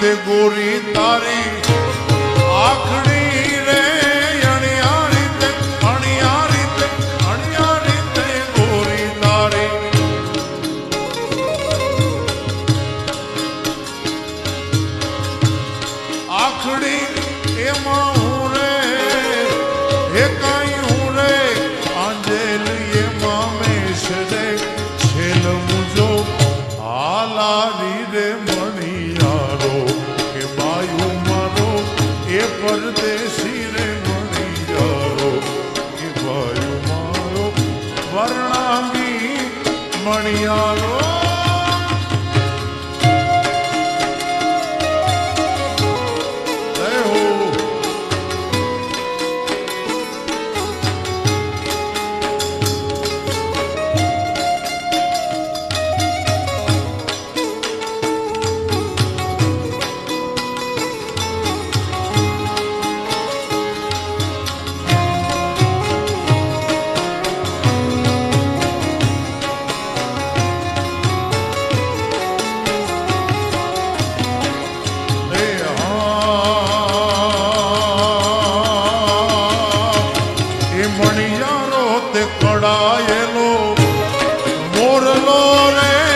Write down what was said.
તે ગોરી તારી આખડી રે અણિયારી તે ગોરી તારી આખડી એમાં હું રે એ કાઈ હું રે આંજેલ એમાં મેષ રે છેલ મુજો હાલારી રે મણિયારો કે બાયુ મારો એ પરદેશી રે મણિયારો કે બાયુ મારો વર્ણાંગી મણિયારો મણિયારો તે કડાયેલો મોરલો રે